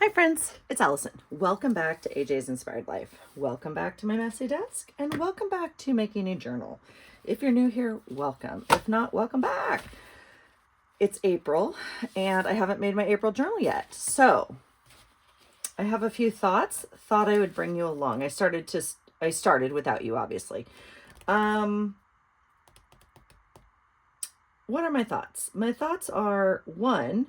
Hi friends, it's Allison. Welcome back to AJ's Inspired Life. Welcome back to my messy desk and welcome back to making a journal. If you're new here, welcome. If not, welcome back. It's April and I haven't made my April journal yet. So I have a few thoughts. Thought I would bring you along. I started without you, obviously. What are my thoughts? My thoughts are one,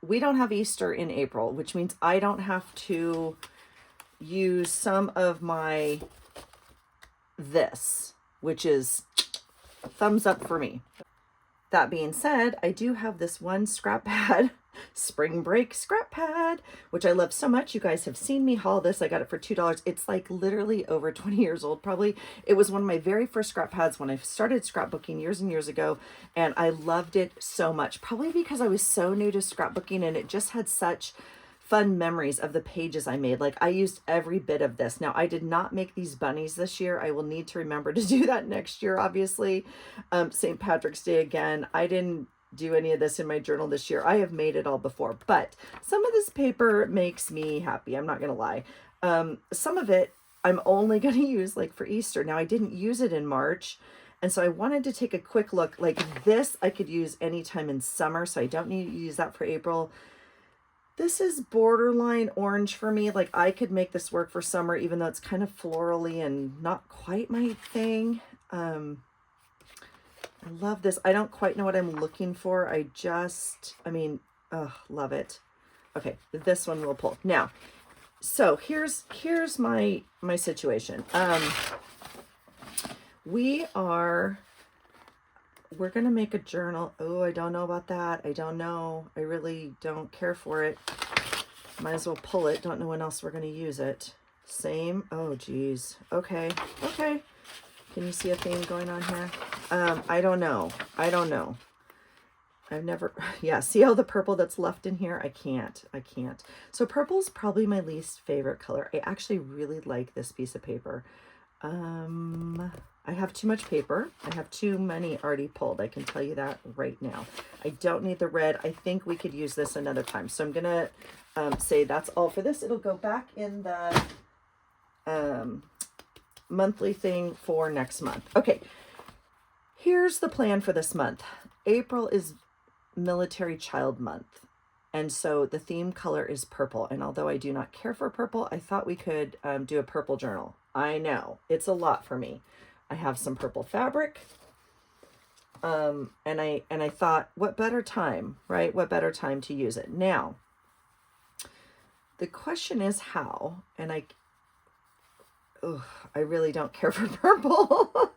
we don't have Easter in April, which means I don't have to use some of my this, which is thumbs up for me. That being said, I do have this one scrap pad, spring break scrap pad, which I love so much. You guys have seen me haul this. I got it for $2. It's like literally over 20 years old, probably. It was one of my very first scrap pads when I started scrapbooking years and years ago, and I loved it so much, probably because I was so new to scrapbooking and it just had such fun memories of the pages I made. Like I used every bit of this. Now I did not make these bunnies this year. I will need to remember to do that next year, obviously. St. Patrick's Day again. I didn't do any of this in my journal this year. I have made it all before, but some of this paper makes me happy. I'm not going to lie. Some of it I'm only going to use like for Easter. Now I didn't use it in March. And so I wanted to take a quick look. Like this I could use anytime in summer, so I don't need to use that for April. This is borderline orange for me. Like I could make this work for summer, even though it's kind of florally and not quite my thing. I love this. I don't quite know what I'm looking for. Love it. Okay, this one will pull. Now, so here's my situation. We're going to make a journal. Oh, I don't know about that. I don't know. I really don't care for it. Might as well pull it. Don't know when else we're going to use it. Same. Oh, geez. Okay. Okay. Can you see a theme going on here? I don't know. I've never, yeah, see all the purple that's left in here? I can't. So purple's probably my least favorite color. I actually really like this piece of paper. I have too much paper. I have too many already pulled. I can tell you that right now. I don't need the red. I think we could use this another time. So I'm going to say that's all for this. It'll go back in the monthly thing for next month. Okay, here's the plan for this month. April is Military Child Month. And so the theme color is purple. And although I do not care for purple, I thought we could do a purple journal. I know, it's a lot for me. I have some purple fabric. And I thought, what better time, right? What better time to use it? Now, the question is how, and I really don't care for purple.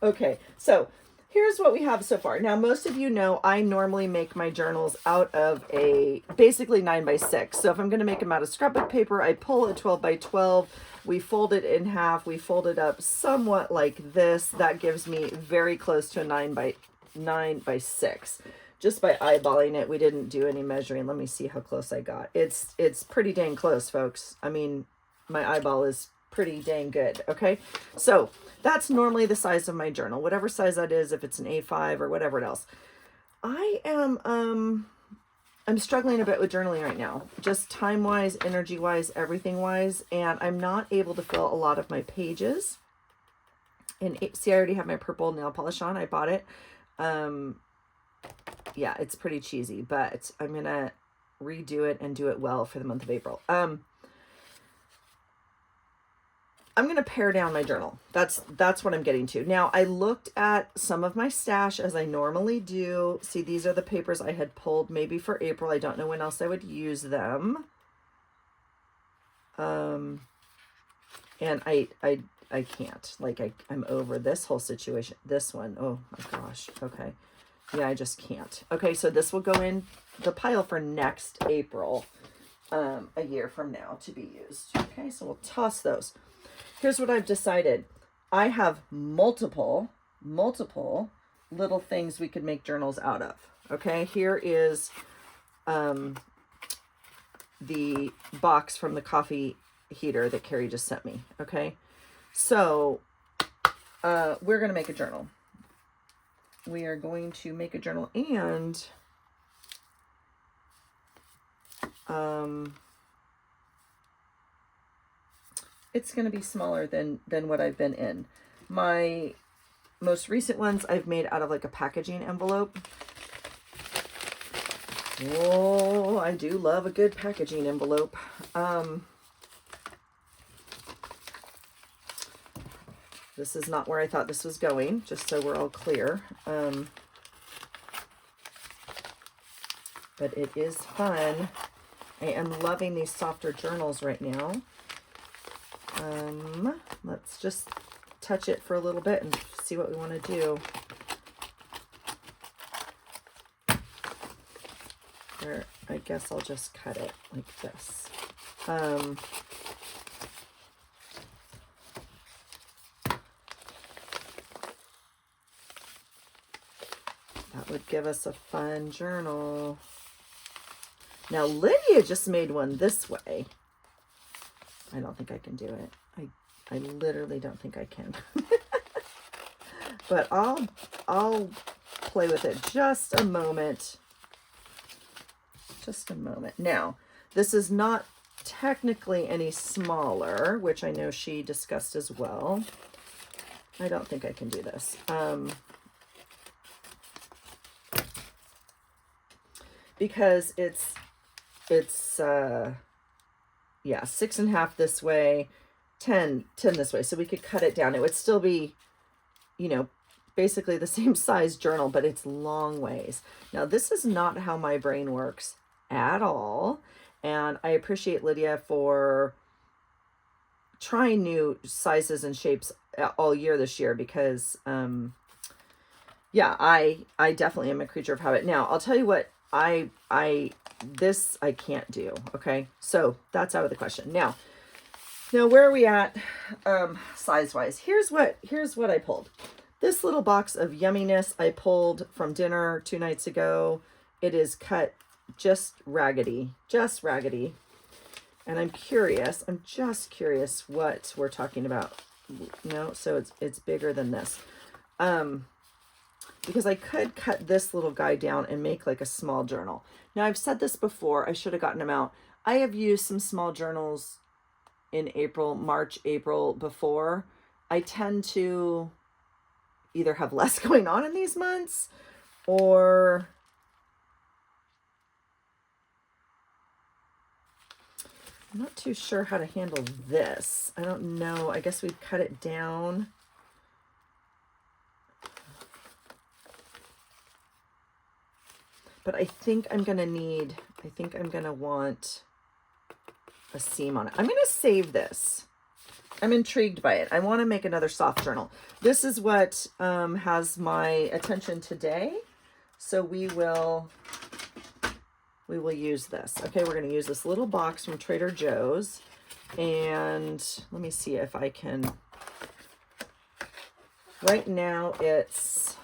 Okay, so here's what we have so far. Now, most of you know I normally make my journals out of basically 9x6. So if I'm going to make them out of scrapbook paper, I pull a 12x12. We fold it in half. We fold it up somewhat like this. That gives me very close to a 9x6. Just by eyeballing it, we didn't do any measuring. Let me see how close I got. It's pretty dang close, folks. I mean, my eyeball is pretty dang good. Okay, so that's normally the size of my journal, whatever size that is, if it's an A5 or whatever else. I am I'm struggling a bit with journaling right now, just time wise, energy wise, everything wise, and I'm not able to fill a lot of my pages. And see, I already have my purple nail polish on. I bought it. Yeah, it's pretty cheesy, but I'm gonna redo it and do it well for the month of April. I'm going to pare down my journal. That's what I'm getting to. Now, I looked at some of my stash as I normally do. See, these are the papers I had pulled maybe for April. I don't know when else I would use them. And I can't. Like, I'm over this whole situation. This one, oh my gosh. Okay. Yeah, I just can't. Okay, so this will go in the pile for next April, a year from now to be used. Okay, so we'll toss those. Here's what I've decided. I have multiple little things we could make journals out of. Okay, here is the box from the coffee heater that Carrie just sent me. Okay, so we're going to make a journal. We are going to make a journal, and it's going to be smaller than what I've been in. My most recent ones I've made out of like a packaging envelope. Oh, I do love a good packaging envelope. This is not where I thought this was going, just so we're all clear. But it is fun. I am loving these softer journals right now. Let's just touch it for a little bit and see what we want to do. Or I guess I'll just cut it like this. That would give us a fun journal. Now Lydia just made one this way. I don't think I can do it. I literally don't think I can. But I'll play with it just a moment. Just a moment. Now, this is not technically any smaller, which I know she discussed as well. I don't think I can do this. Because it's yeah, 6.5 this way, 10 this way. So we could cut it down. It would still be, you know, basically the same size journal, but it's long ways. Now, this is not how my brain works at all. And I appreciate Lydia for trying new sizes and shapes all year this year, because, yeah, I definitely am a creature of habit. Now, I'll tell you what, this I can't do. Okay. So that's out of the question. Now where are we at, size wise? Here's what I pulled. This little box of yumminess I pulled from dinner 2 nights ago. It is cut just raggedy. And I'm just curious what we're talking about. No, so it's bigger than this. Because I could cut this little guy down and make like a small journal. Now, I've said this before. I should have gotten them out. I have used some small journals in March, April before. I tend to either have less going on in these months, or I'm not too sure how to handle this. I don't know. I guess we'd cut it down. But I think I'm going to want a seam on it. I'm going to save this. I'm intrigued by it. I want to make another soft journal. This is what has my attention today. So we will use this. Okay, we're going to use this little box from Trader Joe's. And let me see if I can. Right now it's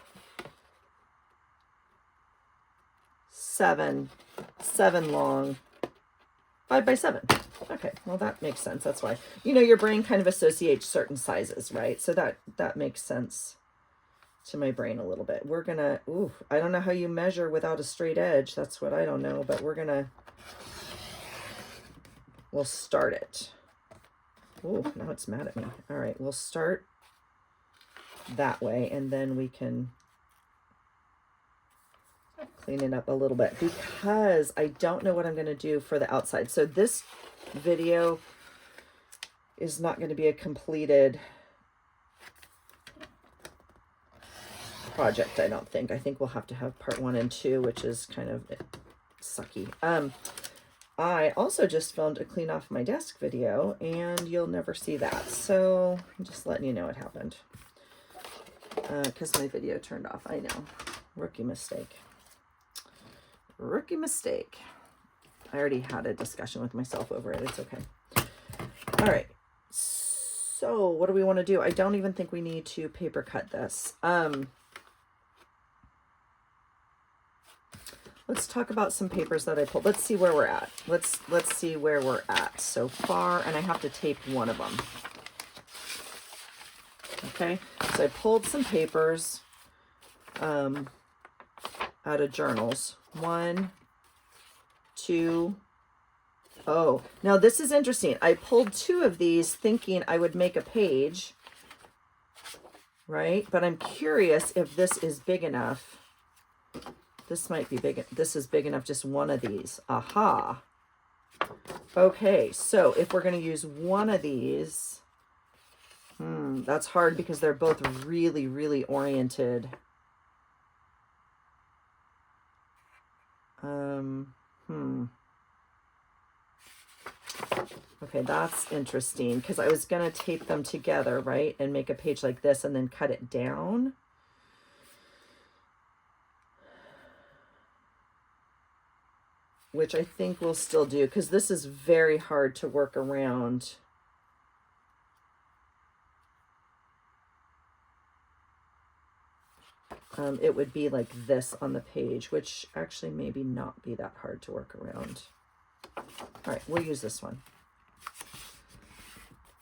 7 long, 5 by 7. Okay, well that makes sense. That's why, you know, your brain kind of associates certain sizes, right? So that makes sense to my brain a little bit. We're gonna, I don't know how you measure without a straight edge. That's what I don't know, but we'll start it. Now it's mad at me. All right, we'll start that way, and then we can clean it up a little bit, because I don't know what I'm going to do for the outside. So this video is not going to be a completed project, I don't think. I think we'll have to have part 1 and 2, which is kind of sucky. I also just filmed a clean off my desk video, and you'll never see that. So I'm just letting you know it happened. Because my video turned off. I know. Rookie mistake. I already had a discussion with myself over it. It's okay. All right. So what do we want to do? I don't even think we need to paper cut this. Let's talk about some papers that I pulled. Let's see where we're at. Let's see where we're at so far. And I have to tape one of them. Okay. So I pulled some papers out of journals. 1, 2, Oh, now this is interesting. I pulled 2 of these thinking I would make a page, right? But I'm curious if this is big enough. This might be big. This is big enough, just one of these. Aha. Okay, so if we're going to use one of these, that's hard because they're both really, really oriented. Okay, that's interesting because I was going to tape them together, right? And make a page like this and then cut it down. Which I think we'll still do because this is very hard to work around. It would be like this on the page, which actually maybe not be that hard to work around. All right, we'll use this one.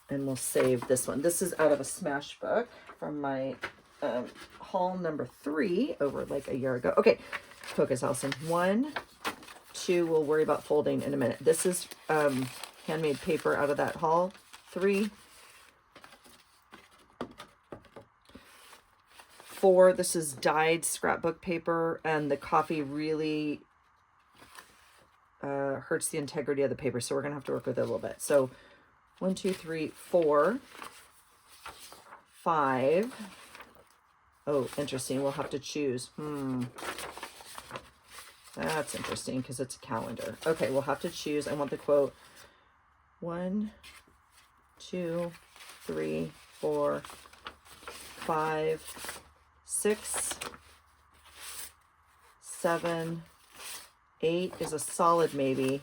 And we'll save this one. This is out of a Smash book from my haul number 3 over like a year ago. Okay, focus, Allison. 1, 2, we'll worry about folding in a minute. This is handmade paper out of that haul. 3, 4, this is dyed scrapbook paper, and the coffee really hurts the integrity of the paper, so we're gonna have to work with it a little bit. So 1, 2, 3, 4, 5. Oh, interesting. We'll have to choose. That's interesting because it's a calendar. Okay, we'll have to choose. I want the quote. 1, 2, 3, 4, 5, 6, 7, 8 is a solid maybe.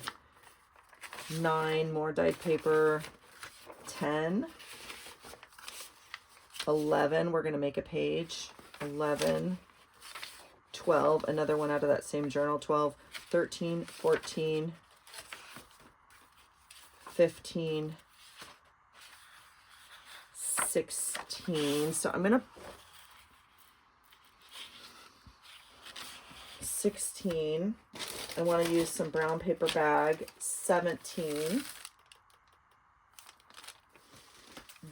9, more dyed paper. 10. 11, we're going to make a page. 11. 12, another one out of that same journal. 12, 13, 14, 15, 16. So I'm going to 16. I want to use some brown paper bag. 17.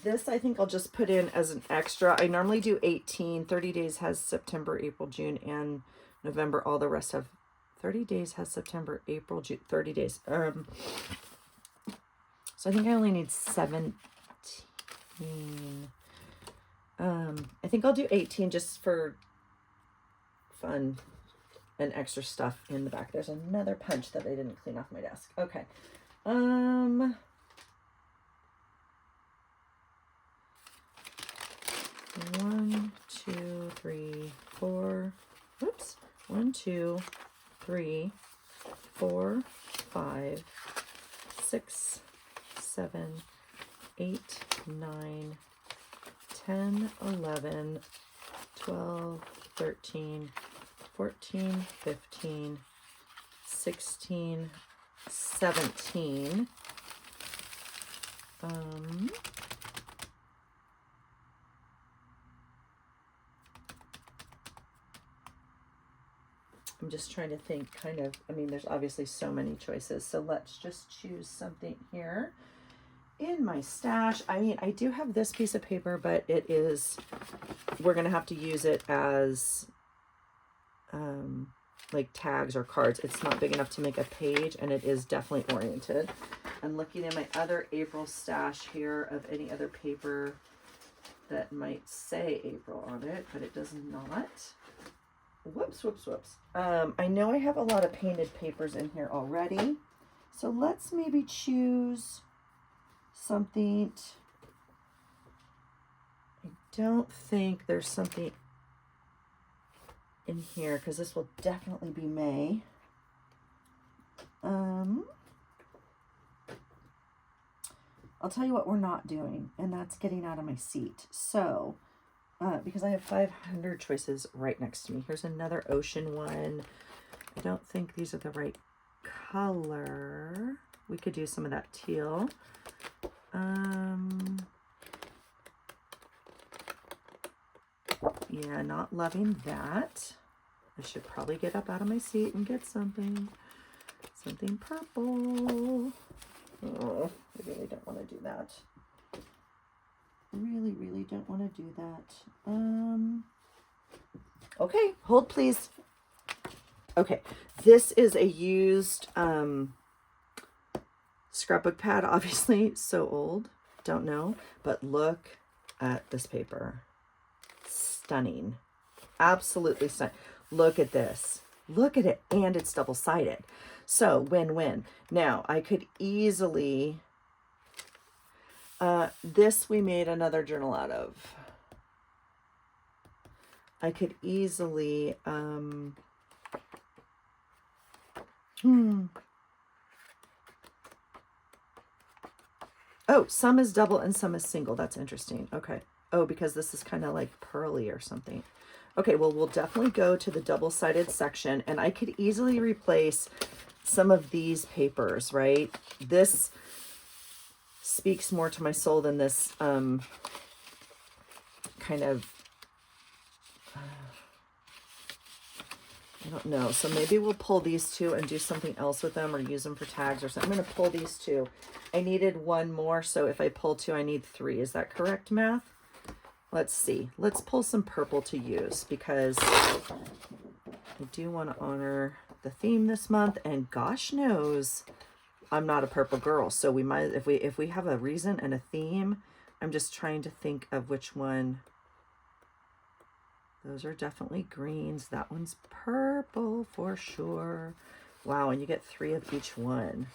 This I think I'll just put in as an extra. I normally do 18. 30 days has September, April, June, and November. All the rest have 30 days has September, April, June, 30 days. So I think I only need 17. I think I'll do 18 just for fun and extra stuff in the back. There's another punch that I didn't clean off my desk. Okay. 1, 2, 3, 4. Oops. 1, 2, 3, 4, 5, 6, 7, 8, 9, 10, 11, 12, 13, 14, 15, 16, 17. I'm just trying to think kind of, I mean, there's obviously so many choices. So let's just choose something here in my stash. I mean, I do have this piece of paper, but it is, we're going to have to use it as like tags or cards. It's not big enough to make a page, and it is definitely oriented. I'm looking in my other April stash here of any other paper that might say April on it, but it does not. Whoops, whoops, whoops. I know I have a lot of painted papers in here already. So let's maybe choose something. I don't think there's something in here because this will definitely be May. I'll tell you what we're not doing, and that's getting out of my seat. So, because I have 500 choices right next to me. Here's another ocean one. I don't think these are the right color. We could do some of that teal. Yeah, not loving that. I should probably get up out of my seat and get something. Something purple. Oh, I really don't want to do that. Really, really don't want to do that. Okay, hold please. Okay, this is a used scrapbook pad, obviously, so old, don't know, but look at this paper. Stunning. Absolutely stunning. Look at this. Look at it, and it's double-sided. So, win-win. Now, I could easily, this we made another journal out of. I could easily, oh, some is double and some is single. That's interesting. Okay. Oh, because this is kind of like pearly or something. Okay, well, we'll definitely go to the double-sided section, and I could easily replace some of these papers, right? This speaks more to my soul than this kind of, I don't know. So maybe we'll pull these two and do something else with them or use them for tags or something. I'm going to pull these two. I needed one more, so if I pull two, I need three. Is that correct, math? Let's see. Let's pull some purple to use because I do want to honor the theme this month, and gosh knows I'm not a purple girl. So we might, if we have a reason and a theme, I'm just trying to think of which one. Those are definitely greens. That one's purple for sure. Wow, and you get 3 of each one.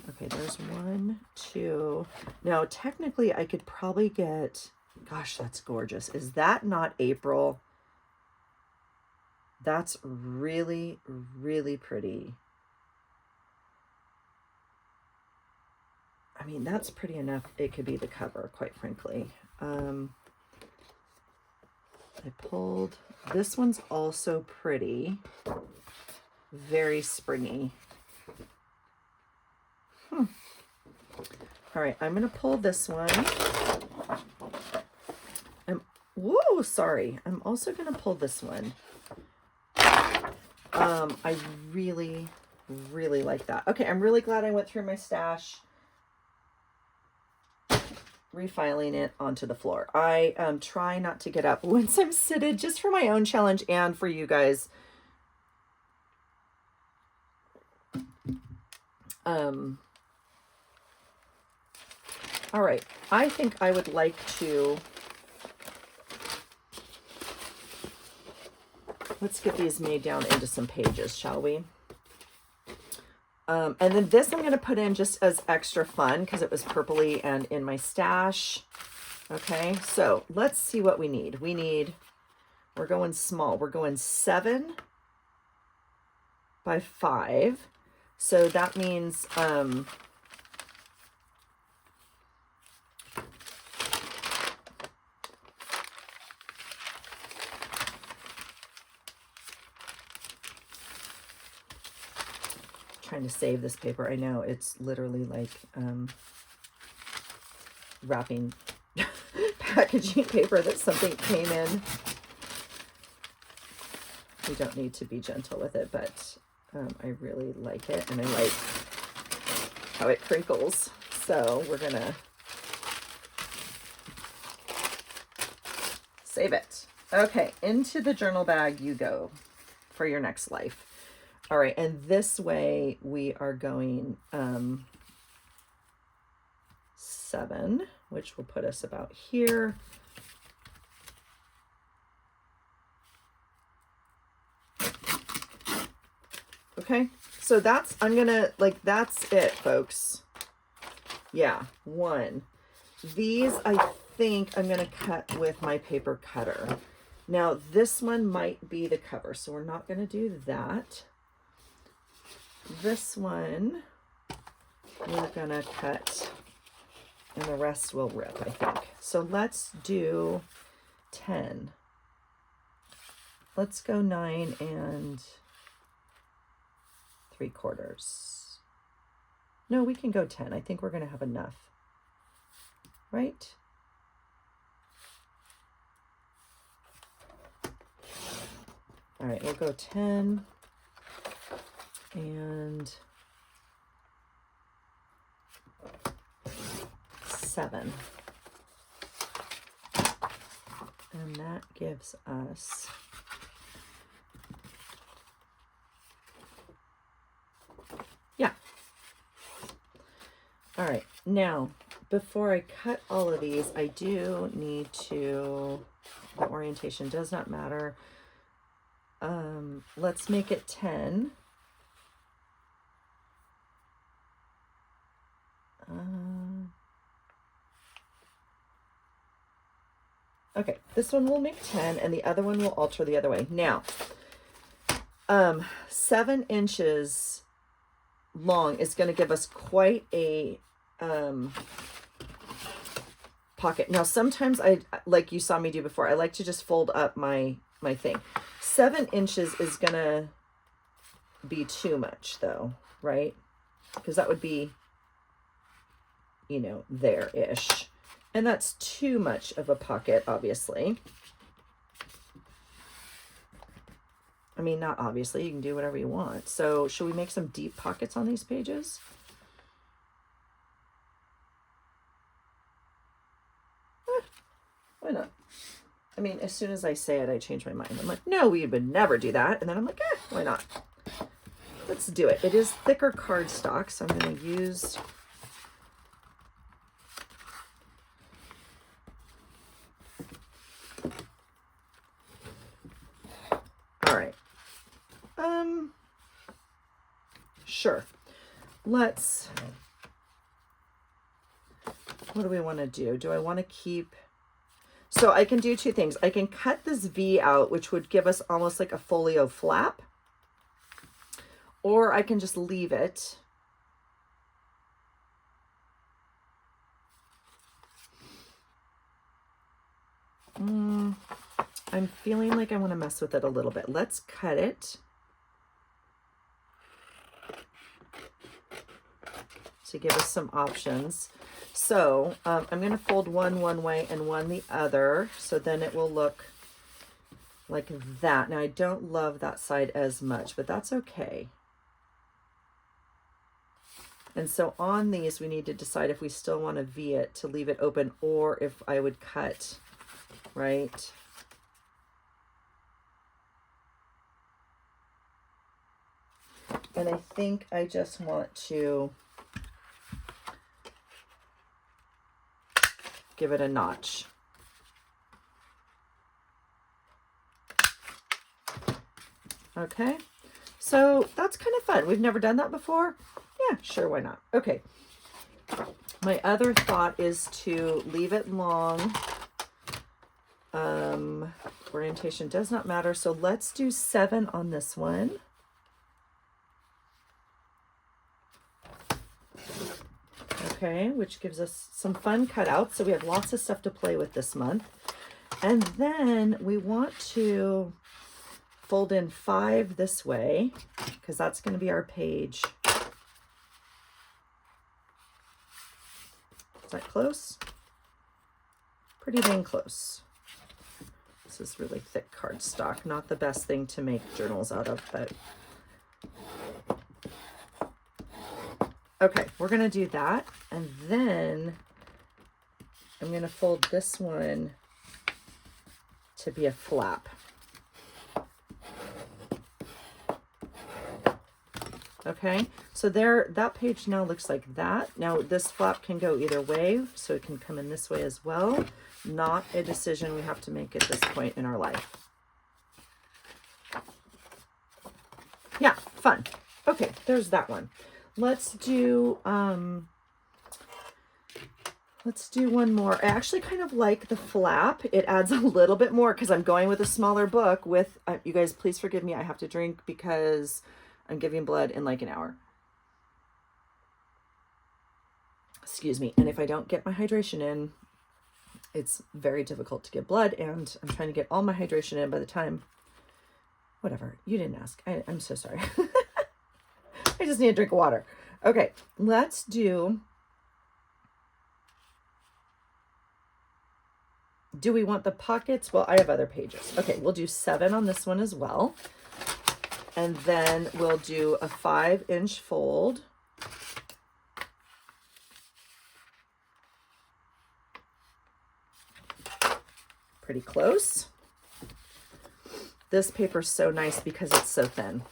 Okay, there's 1, 2. Now, technically, I could probably get, gosh, that's gorgeous. Is that not April? That's really, really pretty. I mean, that's pretty enough. It could be the cover, quite frankly. I pulled, this one's also pretty, very springy. All right, I'm going to pull this one. Whoa, sorry. I'm also going to pull this one. I really, really like that. Okay, I'm really glad I went through my stash, refiling it onto the floor. I try not to get up once I'm seated, just for my own challenge and for you guys. All right, I think I would like to, let's get these made down into some pages, shall we? And then this I'm going to put in just as extra fun because it was purpley and in my stash. Okay, so let's see what we need. We're going small. We're going 7 by 5. So that means, trying to save this paper. I know it's literally like wrapping packaging paper that something came in. We don't need to be gentle with it, but I really like it, and I like how it crinkles. So we're gonna save it. Okay, into the journal bag you go for your next life. All right, and this way we are going 7, which will put us about here. Okay, so that's, I'm gonna, like, that's it, folks. Yeah, 1. These, I think I'm gonna cut with my paper cutter. Now, this one might be the cover, so we're not gonna do that. This one, we're gonna cut, and the rest will rip, I think. So let's do 10. Let's go 9 3/4. No, we can go 10. I think we're gonna have enough, right? All right, we'll go 10. and 7. And that gives us all right. Now, before I cut all of these, I do need to, the orientation does not matter. Let's make it 10. Okay, this one will make 10 and the other one will alter the other way. Now, 7 inches long is going to give us quite a pocket. Now, sometimes like you saw me do before, I like to just fold up my thing. 7 inches is going to be too much though, right? Because that would be, you know, there-ish. And that's too much of a pocket, obviously. I mean, not obviously, you can do whatever you want. So should we make some deep pockets on these pages? Why not? I mean, as soon as I say it, I change my mind. I'm like, no, we would never do that. And then I'm like, why not? Let's do it. It is thicker cardstock, so I'm going to use... All right. Sure. Let's... What do we want to do? Do I want to keep... So I can do two things. I can cut this V out, which would give us almost like a folio flap. Or I can just leave it. I'm feeling like I want to mess with it a little bit. Let's cut it. To give us some options. So I'm going to fold one way and one the other. So then it will look like that. Now I don't love that side as much, but that's okay. And so on these, we need to decide if we still want to V it to leave it open or if I would cut, right? And I think I just want to give it a notch. Okay, so that's kind of fun. We've never done that before. Yeah, sure, why not? Okay, my other thought is to leave it long. Orientation does not matter, so let's do 7 on this one. Okay, which gives us some fun cutouts. So we have lots of stuff to play with this month. And then we want to fold in 5 this way, because that's going to be our page. Is that close? Pretty dang close. This is really thick cardstock. Not the best thing to make journals out of, but... Okay, we're going to do that. And then I'm going to fold this one to be a flap. Okay, so there, that page now looks like that. Now this flap can go either way, so it can come in this way as well. Not a decision we have to make at this point in our life. Yeah, fun. Okay, there's that one. Let's do one more. I actually kind of like the flap. It adds a little bit more because I'm going with a smaller book with, you guys, please forgive me. I have to drink because I'm giving blood in like an hour. Excuse me. And if I don't get my hydration in, it's very difficult to get blood, and I'm trying to get all my hydration in by the time, whatever. You didn't ask. I'm so sorry. I just need a drink of water. Okay, let's do we want the pockets? Well, I have other pages. Okay, we'll do 7 on this one as well. And then we'll do a 5-inch fold. Pretty close. This paper's so nice because it's so thin.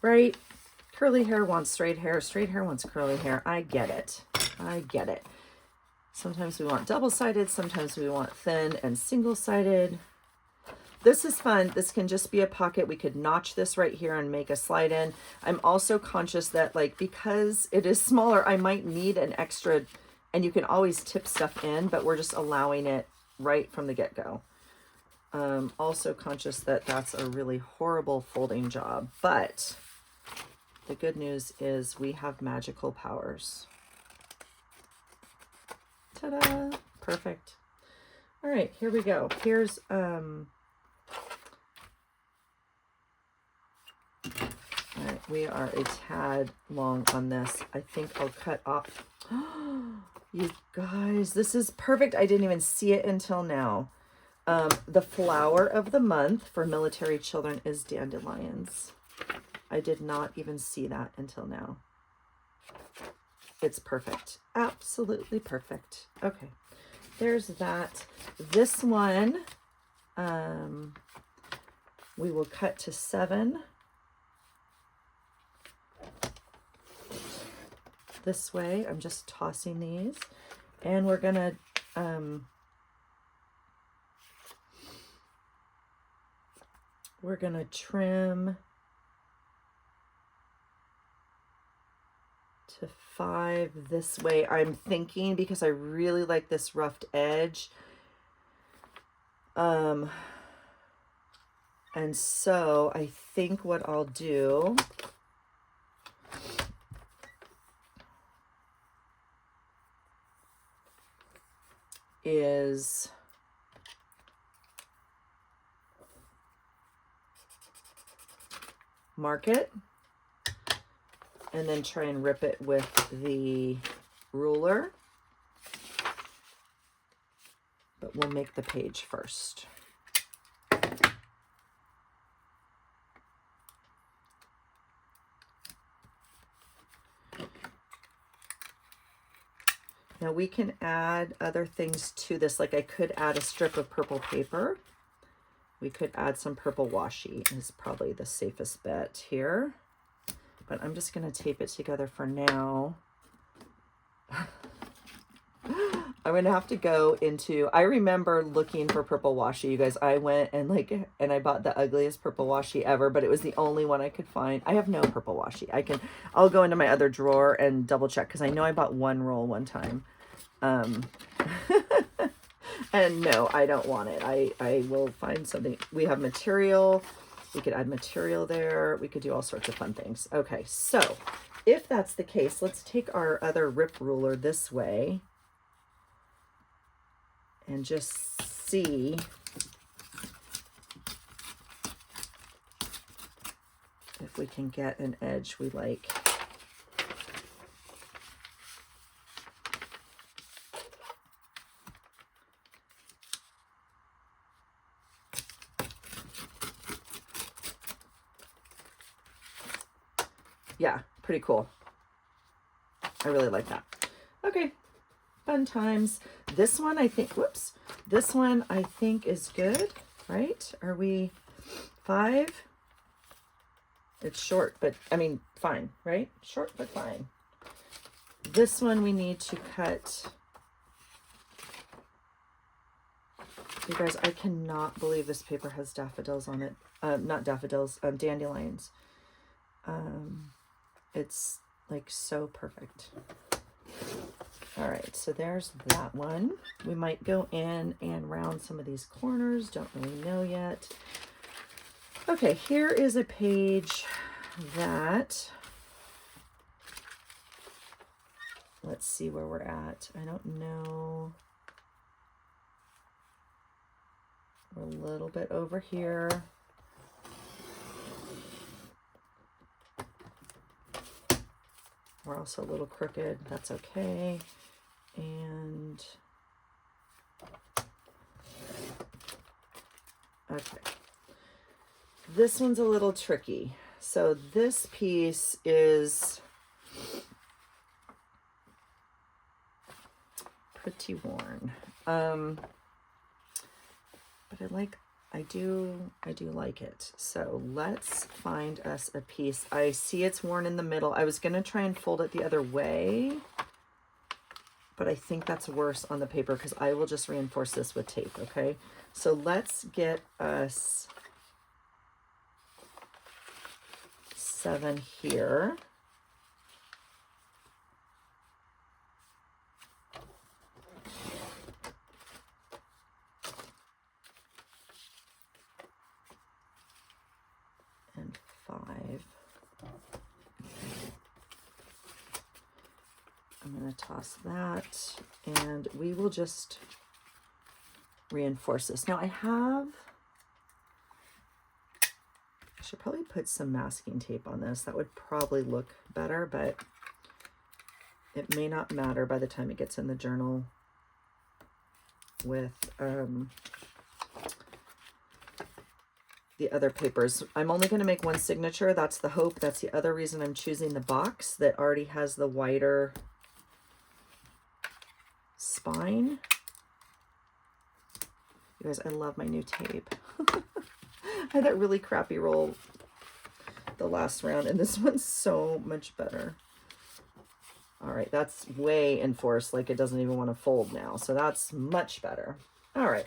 Right? Curly hair wants straight hair wants curly hair. I get it. I get it. Sometimes we want double-sided, sometimes we want thin and single-sided. This is fun. This can just be a pocket. We could notch this right here and make a slide in. I'm also conscious that, like, because it is smaller, I might need an extra, and you can always tip stuff in, but we're just allowing it right from the get-go. Also conscious that that's a really horrible folding job, but the good news is we have magical powers. Ta-da! Perfect. All right, here we go. Here's all right, we are a tad long on this. I think I'll cut off. You guys, this is perfect. I didn't even see it until now. The flower of the month for military children is dandelions. I did not even see that until now. It's perfect. Absolutely perfect. Okay, there's that. This one, we will cut to 7. This way, I'm just tossing these, and we're gonna trim to 5 this way. I'm thinking because I really like this roughed edge. And so I think what I'll do is mark it and then try and rip it with the ruler. But we'll make the page first. Now we can add other things to this, like I could add a strip of purple paper. We could add some purple washi, is probably the safest bet here. But I'm just gonna tape it together for now. I'm gonna have to go into, I remember looking for purple washi, you guys. I went and I bought the ugliest purple washi ever, but it was the only one I could find. I have no purple washi. I'll go into my other drawer and double check, because I know I bought 1 roll one time. And no, I don't want it. I will find something. We have material. We could add material there. We could do all sorts of fun things. Okay, so if that's the case, let's take our other rip ruler this way and just see if we can get an edge we like. Yeah, pretty cool. I really like that. Okay, fun times. This one I think, whoops, this one I think is good, right? Are we 5? It's short, but I mean, fine, right? Short, but fine. This one we need to cut. You guys, I cannot believe this paper has daffodils on it. Not daffodils, dandelions. It's like so perfect. All right, so there's that one. We might go in and round some of these corners. Don't really know yet. Okay, here is a page that, let's see where we're at. I don't know. We're a little bit over here. We're also a little crooked. That's okay. And okay. This one's a little tricky. So this piece is pretty worn. But I do like it. So let's find us a piece. I see it's worn in the middle. I was gonna try and fold it the other way, but I think that's worse on the paper because I will just reinforce this with tape, okay? So let's get us 7 here. And 5. I'm going to toss that, and we will just reinforce this. Now I should probably put some masking tape on this. That would probably look better, but it may not matter by the time it gets in the journal with the other papers. I'm only going to make one signature. That's the hope. That's the other reason I'm choosing the box that already has the wider spine. You guys, I love my new tape. I had that really crappy roll the last round, and this one's so much better. All right, that's way enforced, like it doesn't even want to fold now. So that's much better. All right,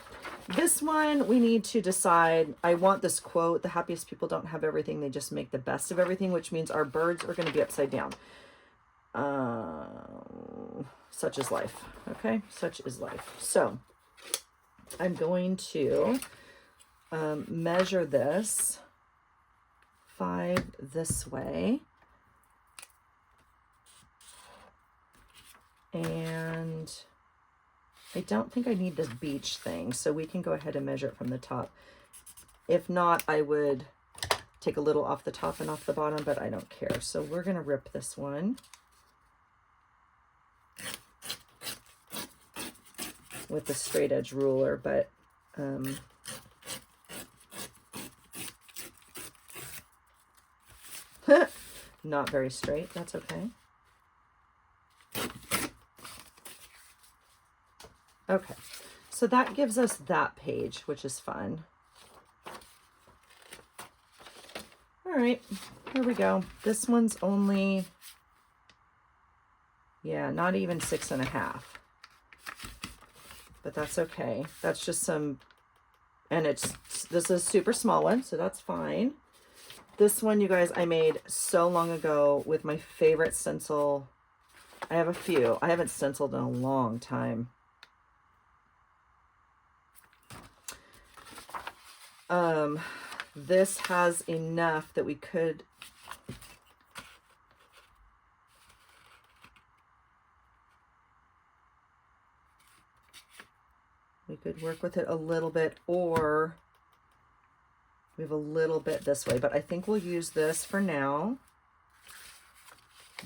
this one we need to decide. I want this quote, the happiest people don't have everything, they just make the best of everything, which means our birds are going to be upside down. Such is life, okay? Such is life. So I'm going to measure this 5 this way. And I don't think I need this beach thing, so we can go ahead and measure it from the top. If not, I would take a little off the top and off the bottom, but I don't care. So we're going to rip this one with the straight edge ruler, but not very straight. That's okay. Okay, so that gives us that page, which is fun. All right, here we go. This one's only, yeah, not even 6.5. But that's okay. That's just some, and this is a super small one, so that's fine. This one, you guys, I made so long ago with my favorite stencil. I have a few. I haven't stenciled in a long time. This has enough that we could work with it a little bit, or we have a little bit this way, but I think we'll use this for now.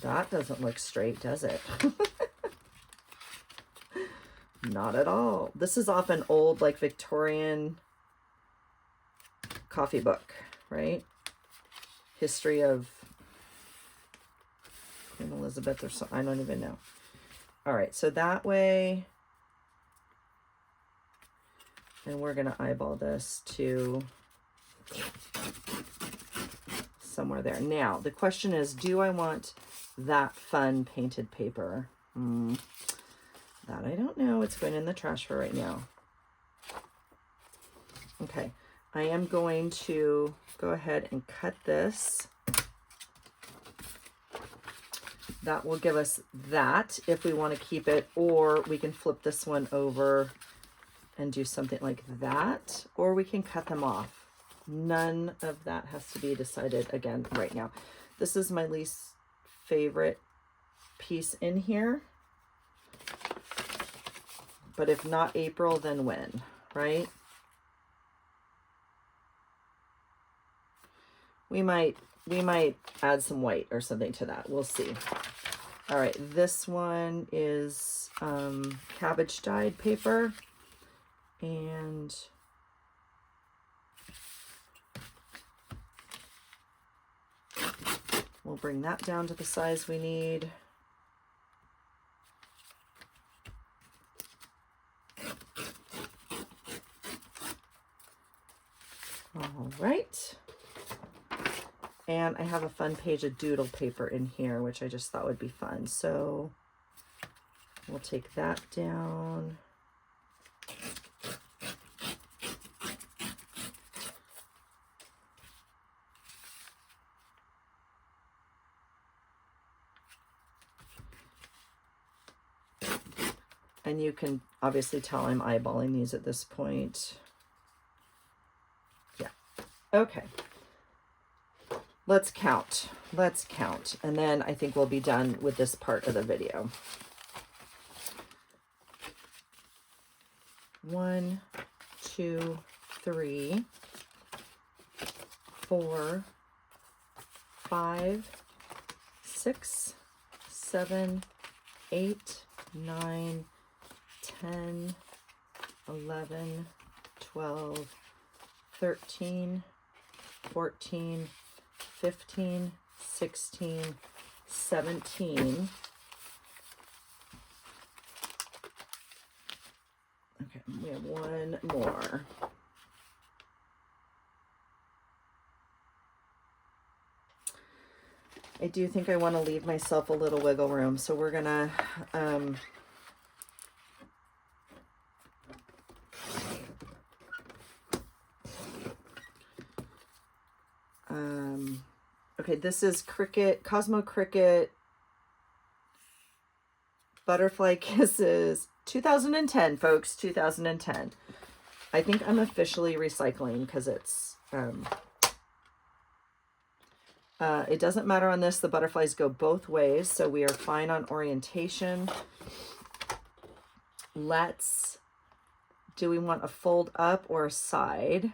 That doesn't look straight, does it? Not at all. This is off an old, like, Victorian coffee book, right? History of Queen Elizabeth or something. I don't even know. All right, so that way, and we're going to eyeball this to somewhere there. Now, the question is, do I want that fun painted paper? That I don't know. It's going in the trash for right now. Okay, I am going to go ahead and cut this. That will give us that if we want to keep it, or we can flip this one over and do something like that, or we can cut them off. None of that has to be decided again right now. This is my least favorite piece in here. But if not April, then when, right? We might add some white or something to that. We'll see. All right, this one is cabbage dyed paper, and We'll bring that down to the size we need. All right. And I have a fun page of doodle paper in here, which I just thought would be fun. So we'll take that down. And you can obviously tell I'm eyeballing these at this point. Yeah. Okay. Let's count. Let's count. And then I think we'll be done with this part of the video. 1, 2, 3, 4, 5, 6, 7, 8, 9, 10, 11, 12, 13, 14, 15, 16, 17. Okay, we have one more. I do think I want to leave myself a little wiggle room, so we're gonna okay, this is Cricut, Cosmo Cricut Butterfly Kisses 2010, folks, 2010. I think I'm officially recycling because it's it doesn't matter on this. The butterflies go both ways, so we are fine on orientation. Do we want a fold up or a side?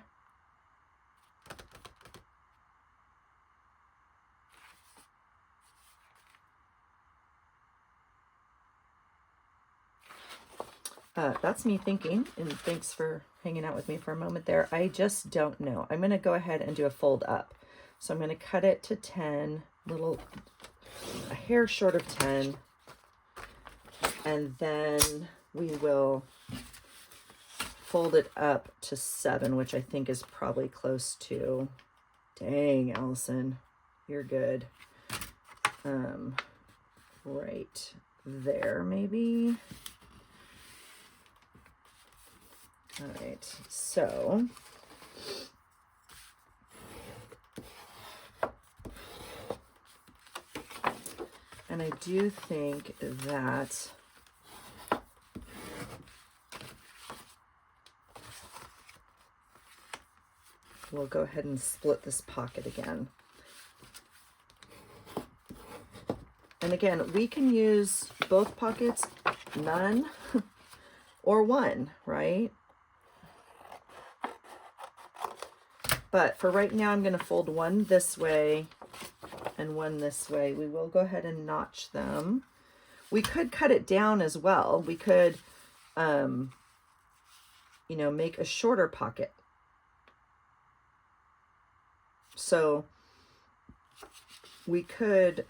That's me thinking, and thanks for hanging out with me for a moment there. I just don't know. I'm going to go ahead and do a fold up. So I'm going to cut it to 10, a hair short of 10, and then we will fold it up to 7, which I think is probably close to, dang, Allison, you're good. Right there, maybe. All right, so and I do think that we'll go ahead and split this pocket again. And again, we can use both pockets, none or one, right? But for right now, I'm going to fold one this way and one this way. We will go ahead and notch them. We could cut it down as well. We could, you know, make a shorter pocket. So we could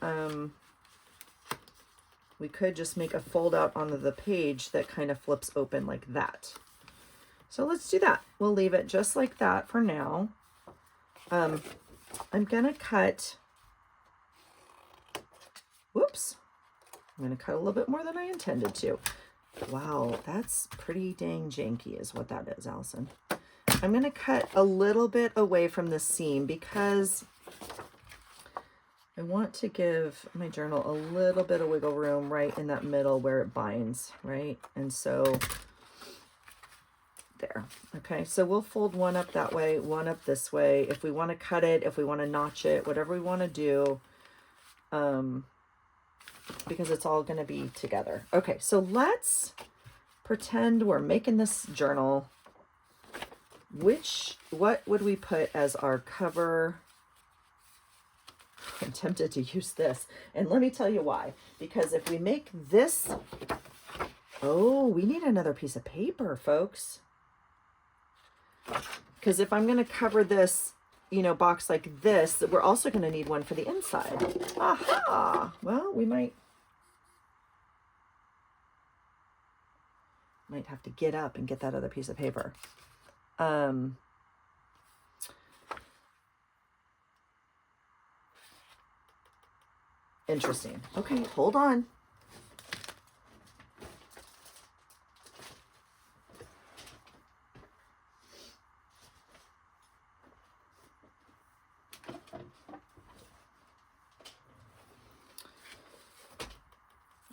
just make a fold out onto the page that kind of flips open like that. So let's do that. We'll leave it just like that for now. I'm gonna cut, whoops, I'm gonna cut a little bit more than I intended to. Wow, that's pretty dang janky is what that is, Allison. I'm gonna cut a little bit away from the seam because I want to give my journal a little bit of wiggle room right in that middle where it binds, right? And so there. Okay, so we'll fold one up that way, one up this way. If we want to cut it, if we want to notch it, whatever we want to do, because it's all going to be together. Okay, so let's pretend we're making this journal. What would we put as our cover? I'm tempted to use this, and let me tell you why. Because if we make this, oh, we need another piece of paper, folks. Because if I'm going to cover this you know, box like this, we're also going to need one for the inside. Aha! Well, we might have to get up and get that other piece of paper. Interesting. Okay, hold on.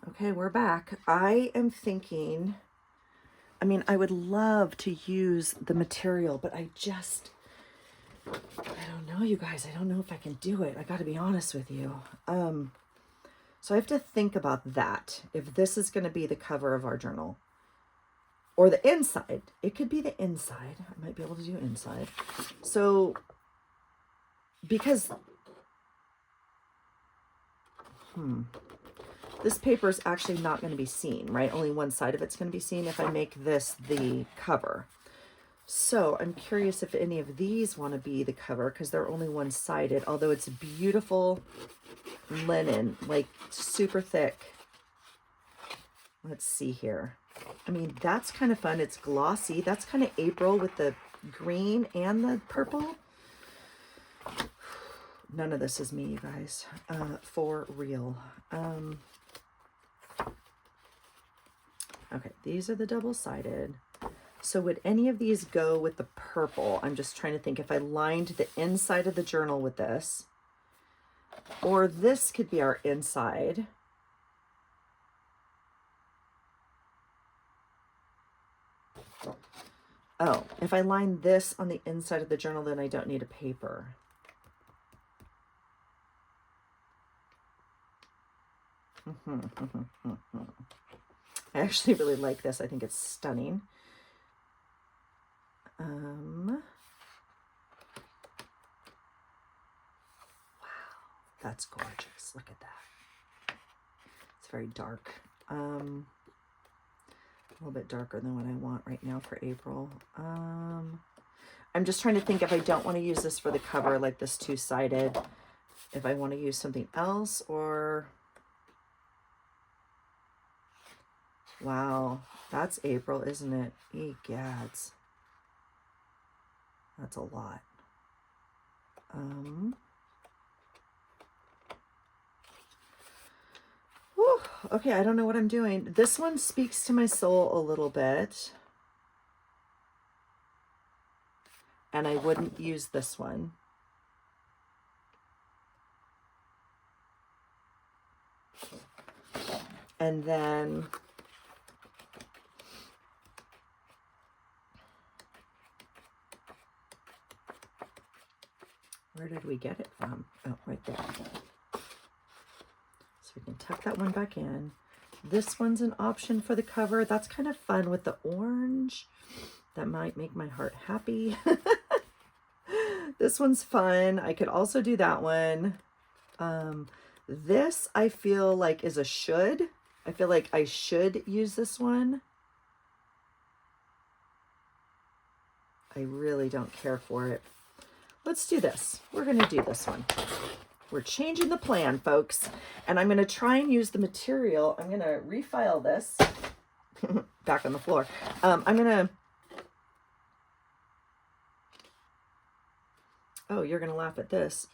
Okay, we're back. I am thinking, I mean, I would love to use the material, but I don't know, you guys. I don't know if I can do it. I got to be honest with you. So I have to think about that. If this is going to be the cover of our journal or the inside, it could be the inside. I might be able to do inside. So because, this paper is actually not going to be seen, right? Only one side of it's going to be seen if I make this the cover. So I'm curious if any of these want to be the cover because they're only one-sided, although it's beautiful linen, like super thick. Let's see here. I mean, that's kind of fun. It's glossy. That's kind of April with the green and the purple. None of this is me, you guys, for real. Okay, these are the double-sided. So would any of these go with the purple? I'm just trying to think if I lined the inside of the journal with this, or this could be our inside. Oh, if I line this on the inside of the journal, then I don't need a paper. I actually really like this. I think it's stunning. Wow, that's gorgeous. Look at that. It's very dark. A little bit darker than what I want right now for April. I'm just trying to think if I don't want to use this for the cover, like this two-sided, if I want to use something else, or... Wow, that's April, isn't it? Egads. That's a lot. Whew, okay, I don't know what I'm doing. This one speaks to my soul a little bit. And I wouldn't use this one. And then... where did we get it from? Oh, right there. So we can tuck that one back in. This one's an option for the cover. That's kind of fun with the orange. That might make my heart happy. This one's fun. I could also do that one. This I feel like is a should. I feel like I should use this one. I really don't care for it. Let's do this. We're going to do this one. We're changing the plan, folks. And I'm going to try and use the material. I'm going to refile this. Back on the floor. I'm going to... oh, you're going to laugh at this.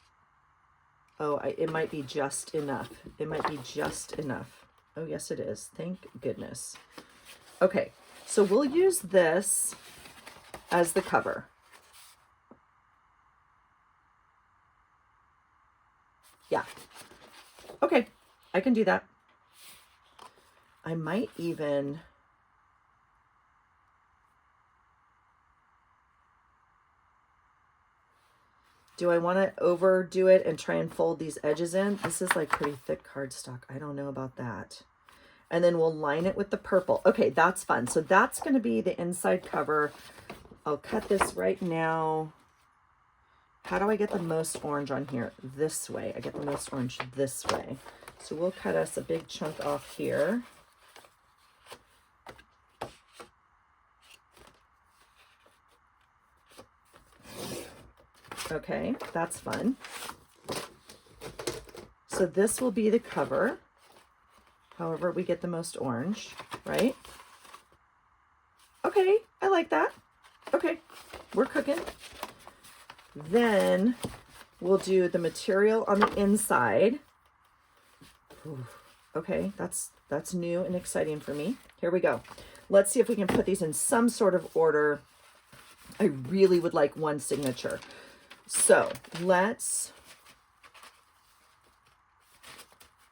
Oh, it might be just enough. It might be just enough. Oh, yes, it is. Thank goodness. Okay, so we'll use this as the cover. Yeah. Okay, I can do that. I might even... do I want to overdo it and try and fold these edges in? This is like pretty thick cardstock. I don't know about that. And then we'll line it with the purple. Okay, that's fun. So that's going to be the inside cover. I'll cut this right now. How do I get the most orange on here? This way. I get the most orange this way. So we'll cut us a big chunk off here. Okay, that's fun. So this will be the cover. However, we get the most orange, right? Okay, I like that. Okay, we're cooking. Then we'll do the material on the inside. Ooh, okay, that's new and exciting for me. Here we go. Let's see if we can put these in some sort of order. I really would like one signature. So let's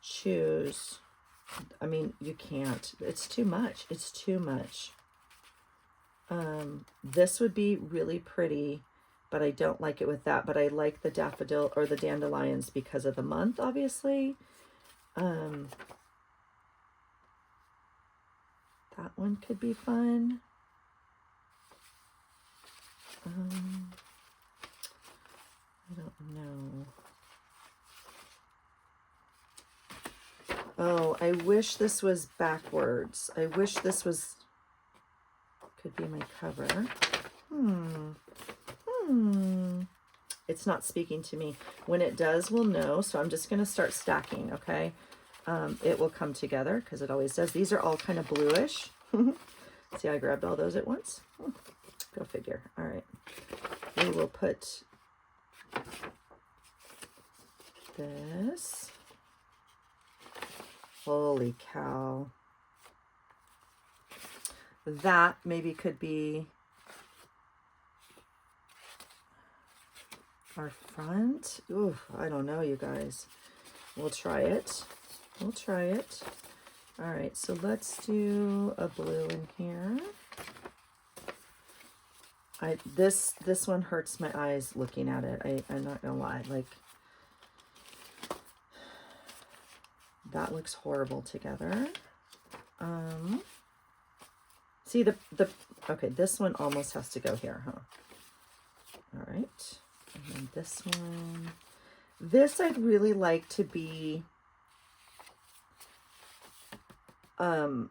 choose. I mean, you can't. It's too much. It's too much. This would be really pretty, but I don't like it with that. But I like the daffodil or the dandelions because of the month, obviously. That one could be fun. I don't know. Oh, I wish this was backwards. I wish this was, could be my cover. It's not speaking to me. When it does, we'll know. So I'm just going to start stacking, okay? It will come together because it always does. These are all kind of bluish. See, I grabbed all those at once. Go figure. All right. We will put this. Holy cow. That maybe could be our front. Ooh, I don't know, you guys. We'll try it. We'll try it. All right, so let's do a blue in here. This one hurts my eyes looking at it. I'm not gonna lie. Like, that looks horrible together. See okay, this one almost has to go here, huh? All right, and then this one. This I'd really like to be on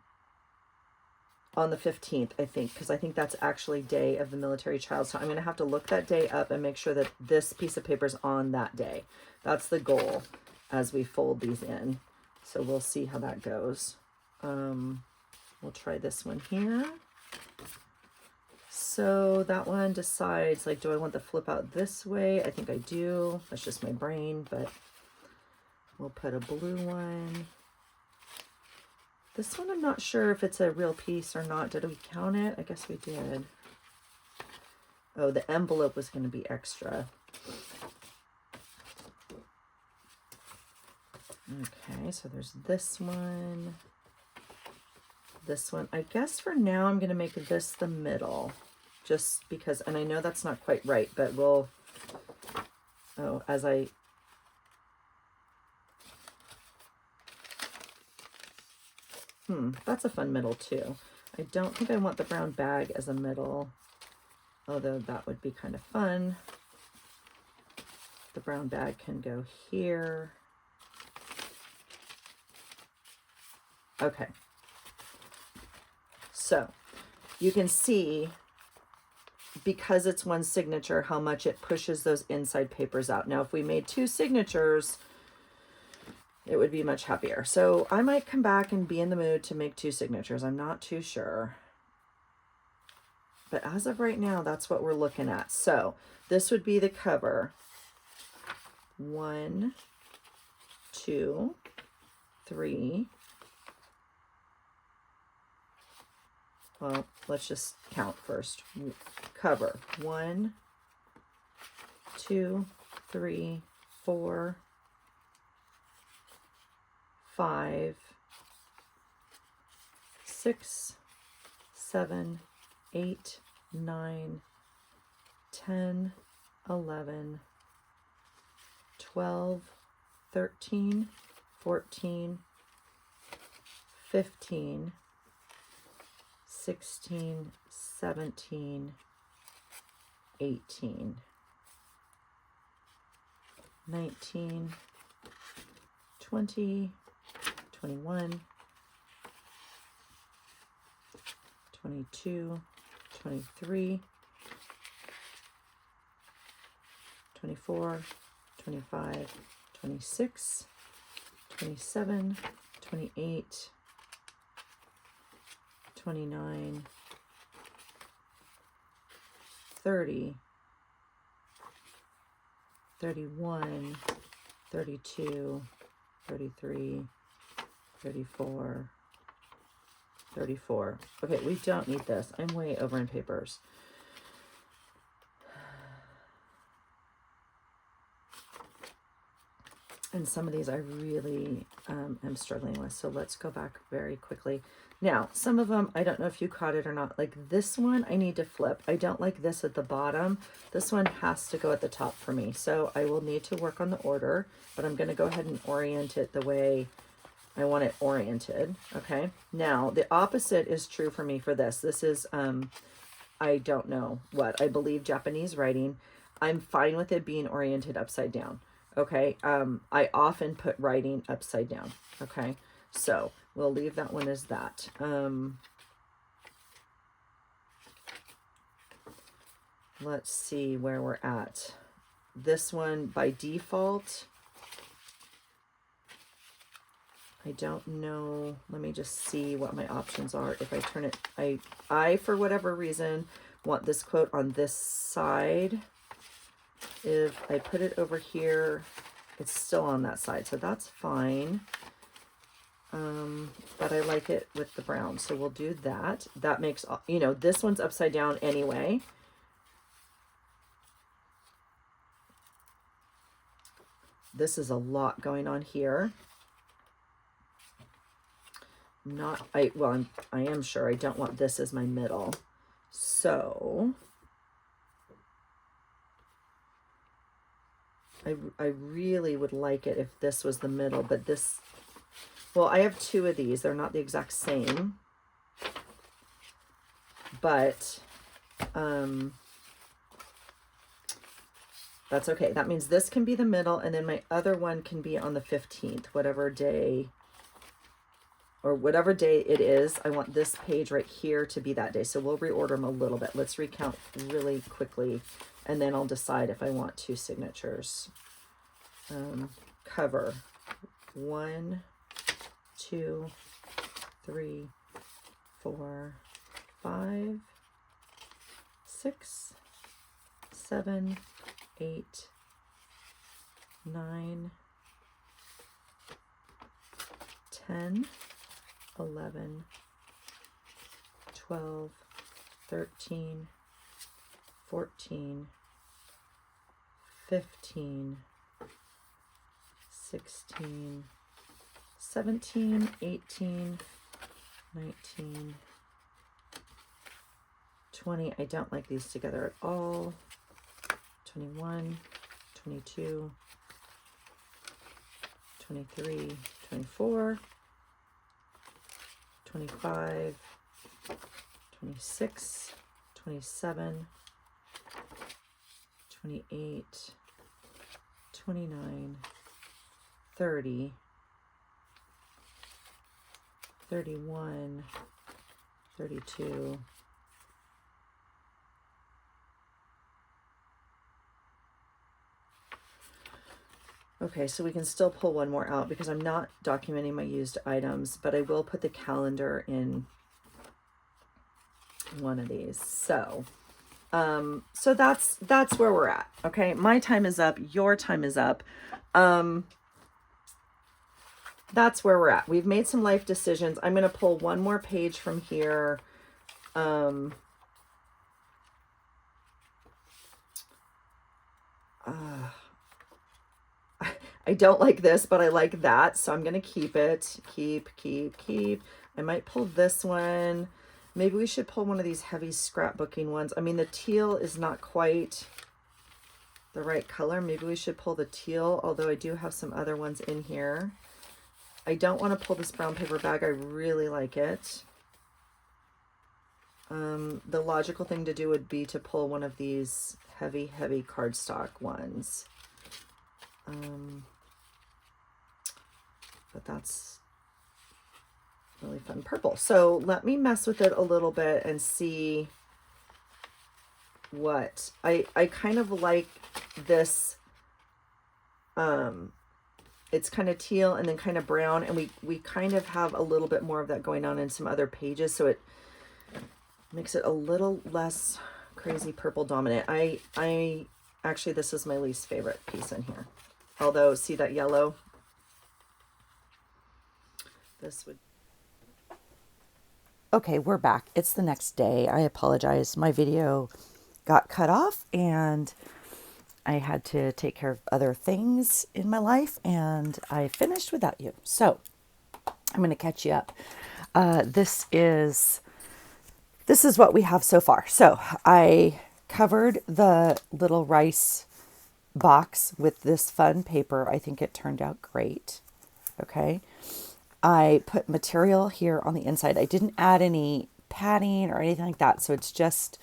the 15th, I think, because I think that's actually day of the military child. So I'm going to have to look that day up and make sure that this piece of paper is on that day. That's the goal as we fold these in. So we'll see how that goes. We'll try this one here. So that one decides, like, do I want the flip out this way? I think I do. That's just my brain, but we'll put a blue one. This one, I'm not sure if it's a real piece or not. Did we count it? I guess we did. Oh, the envelope was going to be extra. Okay, so there's this one. This one. I guess for now I'm going to make this the middle. Just because, and I know that's not quite right, but we'll, oh, as I, that's a fun middle too. I don't think I want the brown bag as a middle, although that would be kind of fun. The brown bag can go here. Okay. So you can see, because it's one signature, how much it pushes those inside papers out. Now, if we made two signatures, it would be much happier. So I might come back and be in the mood to make two signatures. I'm not too sure. But as of right now, that's what we're looking at. So this would be the cover. 1, 2, 3. Well, let's just count first. Cover. 1, 2, 3, 4, 5, 6, 7, 8, 9, 10, 11, 12, 13, 14, 15, 16, 17, 18, 19, 20, 21, 22, 23, 24, 25, 26, 27, 28, 29, 30, 31, 32, 33, 34, 34. Okay, we don't need this. I'm way over in papers. And some of these I really am struggling with. So let's go back very quickly. Now, some of them, I don't know if you caught it or not. Like this one, I need to flip. I don't like this at the bottom. This one has to go at the top for me. So I will need to work on the order, but I'm going to go ahead and orient it the way I want it oriented. Okay. Now, the opposite is true for me for this. This is, I don't know what, I believe Japanese writing. I'm fine with it being oriented upside down. Okay. I often put writing upside down. Okay. So we'll leave that one as that. Let's see where we're at. This one by default, I don't know. Let me just see what my options are. If I turn it, I for whatever reason, want this quote on this side. If I put it over here, it's still on that side, so that's fine. But I like it with the brown, so we'll do that. That makes, you know, this one's upside down anyway. This is a lot going on here. I am sure I don't want this as my middle. So I really would like it if this was the middle, but this, well, I have two of these. They're not the exact same, but that's okay. That means this can be the middle, and then my other one can be on the 15th, whatever day, or whatever day it is. I want this page right here to be that day. So we'll reorder them a little bit. Let's recount really quickly, and then I'll decide if I want two signatures. Cover 1, 2, 3, 4, 5, 6, 7, 8, 9, 10, 11, 12, 13, 14, 15, 16, 17, 18, 19, 20. I don't like these together at all. 21, 22, 23, 24, 25, 26, 27, 28, 29, 30, 31, 32, okay, so we can still pull one more out because I'm not documenting my used items, but I will put the calendar in one of these. So, so that's where we're at. Okay, my time is up. Your time is up. That's where we're at. We've made some life decisions. I'm going to pull one more page from here. I don't like this, but I like that. So I'm going to keep it. Keep. I might pull this one. Maybe we should pull one of these heavy scrapbooking ones. I mean, the teal is not quite the right color. Maybe we should pull the teal, although I do have some other ones in here. I don't want to pull this brown paper bag. I really like it. The logical thing to do would be to pull one of these heavy cardstock ones. But that's really fun purple. So let me mess with it a little bit and see what I kind of like. this, it's kind of teal and then kind of brown, and we kind of have a little bit more of that going on in some other pages, so it makes it a little less crazy purple dominant. I actually, this is my least favorite piece in here. Although, see that yellow? This would... Okay, we're back. It's the next day. I apologize. My video got cut off and I had to take care of other things in my life, and I finished without you. So I'm going to catch you up. This is what we have so far. So I covered the little rice box with this fun paper. I think it turned out great. Okay. I put material here on the inside. I didn't add any padding or anything like that, so it's just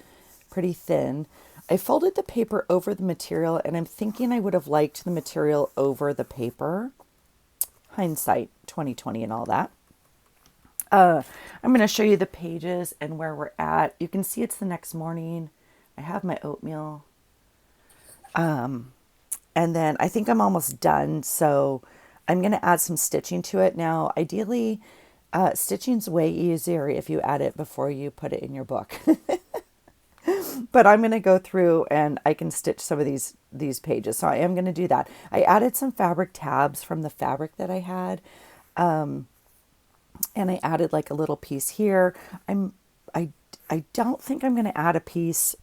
pretty thin. I folded the paper over the material, and I'm thinking I would have liked the material over the paper. Hindsight, 2020 and all that. I'm going to show you the pages and where we're at. You can see it's the next morning. I have my oatmeal. And then I think I'm almost done, so I'm going to add some stitching to it. Now, ideally, stitching's way easier if you add it before you put it in your book. But I'm going to go through and I can stitch some of these pages. So I am going to do that. I added some fabric tabs from the fabric that I had. And I added like a little piece here. I don't think I'm going to add a piece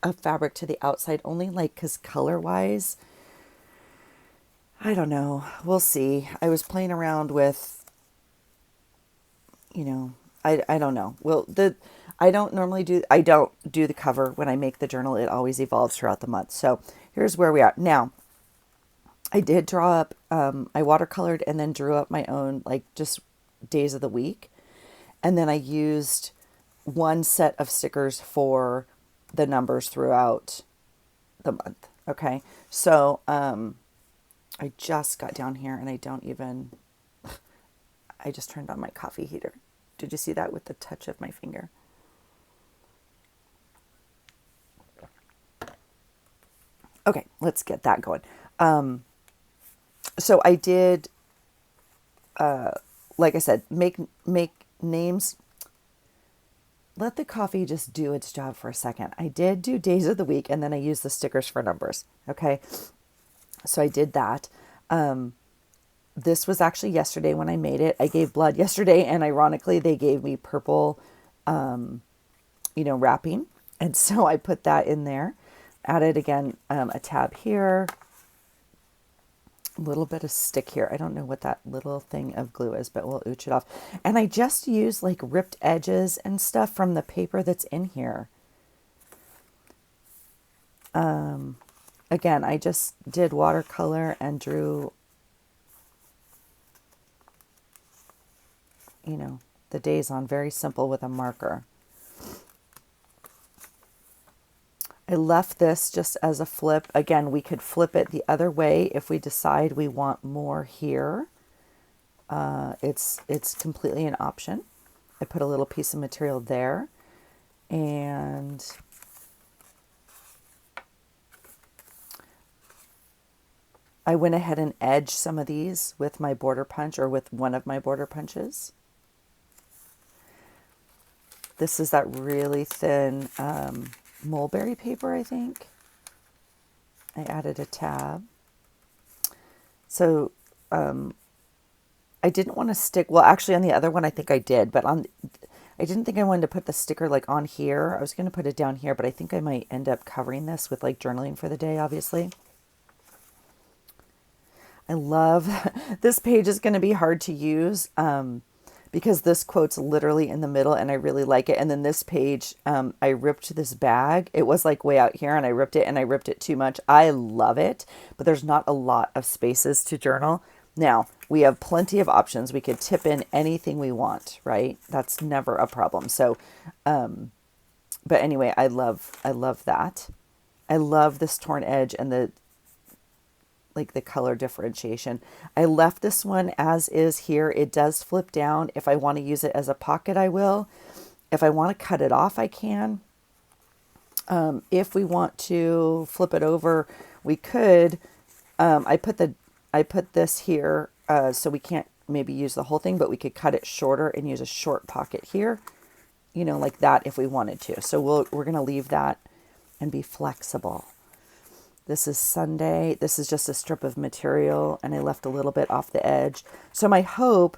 of fabric to the outside, only like because color wise, I don't know. We'll see. I was playing around with, I don't know. Well, I don't do the cover when I make the journal. It always evolves throughout the month. So here's where we are. Now, I did draw up, I watercolored and then drew up my own, like just days of the week. And then I used one set of stickers for the numbers throughout the month. Okay. So, I just got down here and I just turned on my coffee heater. Did you see that with the touch of my finger? Okay, let's get that going. So I did, like I said, make names. Let the coffee just do its job for a second. I did do days of the week, and then I used the stickers for numbers. Okay, so I did that. This was actually yesterday when I made it. I gave blood yesterday, and ironically, they gave me purple, wrapping. And so I put that in there. Added again, a tab here. A little bit of stick here. I don't know what that little thing of glue is, but we'll ooch it off. And I just used like ripped edges and stuff from the paper that's in here. Again, I just did watercolor and drew, the days on very simple with a marker. I left this just as a flip. Again, we could flip it the other way if we decide we want more here. It's completely an option. I put a little piece of material there, and I went ahead and edged some of these with my border punch or with one of my border punches. This is that really thin mulberry paper, I think. I added a tab. So I didn't want to stick, well, actually on the other one I think I did, but I didn't think I wanted to put the sticker like on here. I was going to put it down here, but I think I might end up covering this with like journaling for the day, obviously. I love, this page is going to be hard to use because this quote's literally in the middle and I really like it. And then this page, I ripped this bag. It was like way out here and I ripped it too much. I love it, but there's not a lot of spaces to journal. Now, we have plenty of options. We could tip in anything we want, right? That's never a problem. So, but anyway, I love that. I love this torn edge and the color differentiation. I left this one as is here. It does flip down. If I want to use it as a pocket, I will. If I want to cut it off, I can. If we want to flip it over, we could. I put this here so we can't maybe use the whole thing, but we could cut it shorter and use a short pocket here, like that if we wanted to. So we're going to leave that and be flexible. This is Sunday. This is just a strip of material, and I left a little bit off the edge. So my hope,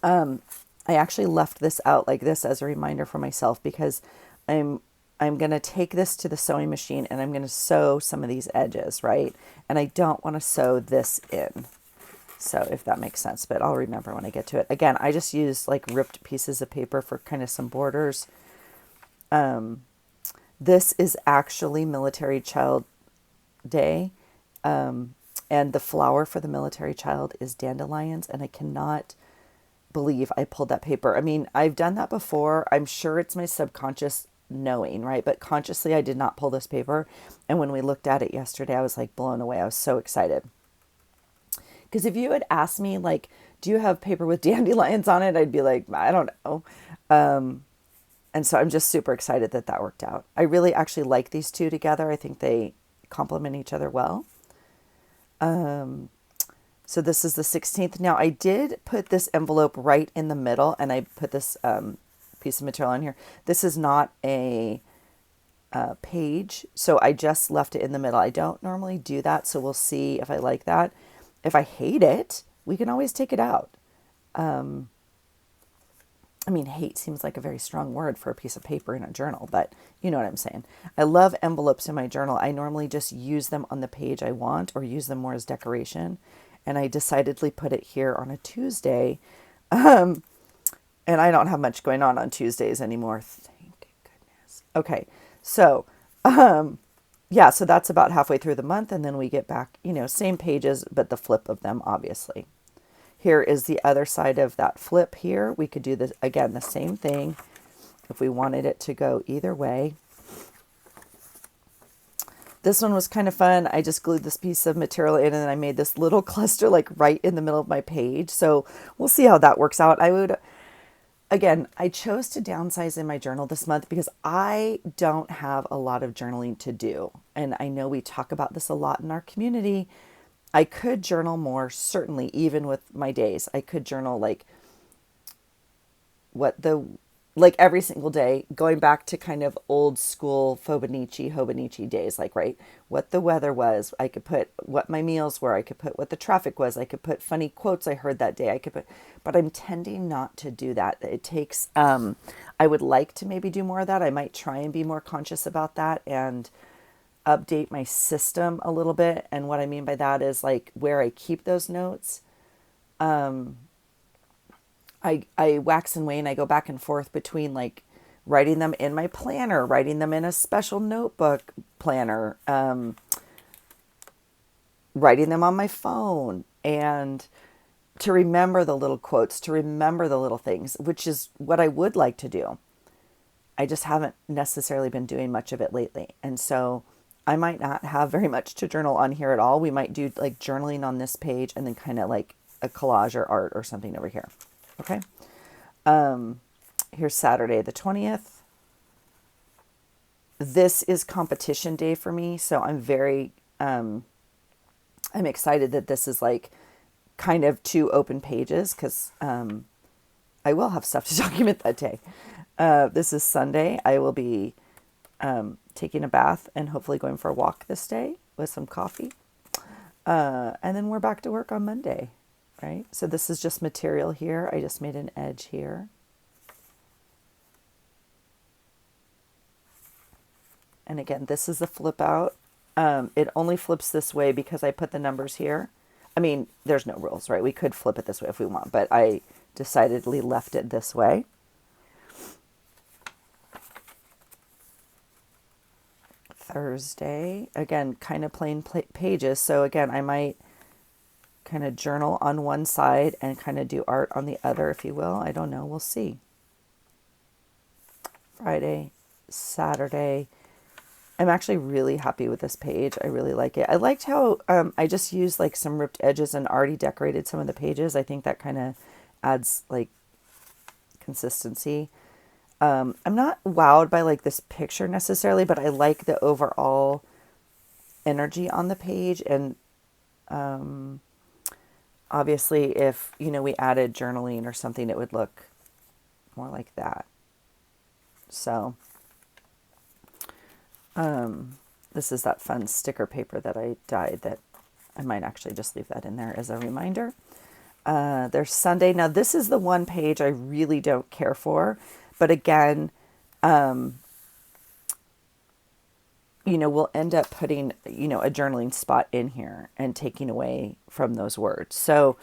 I actually left this out like this as a reminder for myself, because I'm going to take this to the sewing machine and I'm going to sew some of these edges, right? And I don't want to sew this in. So if that makes sense, but I'll remember when I get to it. Again, I just used like ripped pieces of paper for kind of some borders. This is actually Military Child Day. And the flower for the military child is dandelions. And I cannot believe I pulled that paper. I mean, I've done that before. I'm sure it's my subconscious knowing, right? But consciously, I did not pull this paper. And when we looked at it yesterday, I was like blown away. I was so excited. Because if you had asked me, like, do you have paper with dandelions on it? I'd be like, I don't know. And so I'm just super excited that that worked out. I really actually like these two together. I think they complement each other well. So this is the 16th. Now I did put this envelope right in the middle, and I put this piece of material on here. This is not a page, so I just left it in the middle. I don't normally do that, so we'll see if I like that. If I hate it, we can always take it out. I mean, hate seems like a very strong word for a piece of paper in a journal, but you know what I'm saying. I love envelopes in my journal. I normally just use them on the page I want or use them more as decoration. And I decidedly put it here on a Tuesday. And I don't have much going on Tuesdays anymore. Thank goodness. Okay. So, yeah, so that's about halfway through the month. And then we get back, same pages, but the flip of them, obviously. Here is the other side of that flip here. We could do this again, the same thing if we wanted it to go either way. This one was kind of fun. I just glued this piece of material in and then I made this little cluster like right in the middle of my page. So we'll see how that works out. I chose to downsize in my journal this month because I don't have a lot of journaling to do. And I know we talk about this a lot in our community. I could journal more, certainly, even with my days. I could journal like every single day, going back to kind of old school Hobonichi days, like, right, what the weather was. I could put what my meals were. I could put what the traffic was. I could put funny quotes I heard that day. But I'm tending not to do that. It takes, I would like to maybe do more of that. I might try and be more conscious about that and update my system a little bit. And what I mean by that is like where I keep those notes. I wax and wane. I go back and forth between like writing them in my planner, writing them in a special notebook planner, writing them on my phone, and to remember the little quotes, to remember the little things, which is what I would like to do. I just haven't necessarily been doing much of it lately. And so I might not have very much to journal on here at all. We might do like journaling on this page and then kind of like a collage or art or something over here. Okay. Here's Saturday the 20th. This is competition day for me. So I'm very, I'm excited that this is like kind of 2 open pages because I will have stuff to document that day. This is Sunday. I will be taking a bath and hopefully going for a walk this day with some coffee. And then we're back to work on Monday, right? So this is just material here. I just made an edge here. And again, this is the flip out. It only flips this way because I put the numbers here. I mean, there's no rules, right? We could flip it this way if we want, but I decidedly left it this way. Thursday, again, kind of plain pages. So again, I might kind of journal on one side and kind of do art on the other, if you will. I don't know. We'll see. Friday, Saturday. I'm actually really happy with this page. I really like it. I liked how I just used like some ripped edges and already decorated some of the pages. I think that kind of adds like consistency. I'm not wowed by like this picture necessarily, but I like the overall energy on the page. And obviously if, you know, we added journaling or something, it would look more like that. So this is that fun sticker paper that I dyed that I might actually just leave that in there as a reminder. There's Sunday. Now this is the one page I really don't care for, but again, you know, we'll end up putting, you know, a journaling spot in here and taking away from those words. So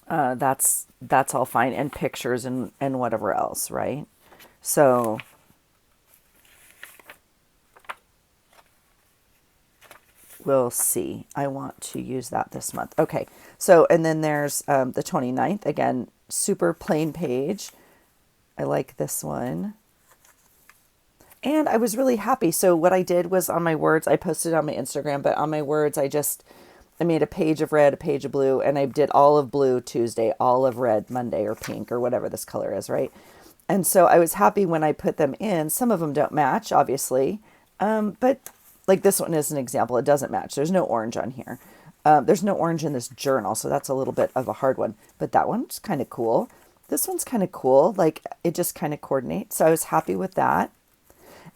that's all fine, and pictures and whatever else, right? So we'll see. I want to use that this month. Okay. So, and then there's the 29th, again, super plain page. I like this one. And I was really happy. So what I did was on my words, I posted on my Instagram, but on my words, I made a page of red, a page of blue, and I did all of blue Tuesday, all of red Monday, or pink, or whatever this color is, right? And so I was happy when I put them in. Some of them don't match, obviously. But like this one is an example. It doesn't match. There's no orange on here. There's no orange in this journal, so that's a little bit of a hard one. But that one's kind of cool. This one's kind of cool. Like it just kind of coordinates. So I was happy with that.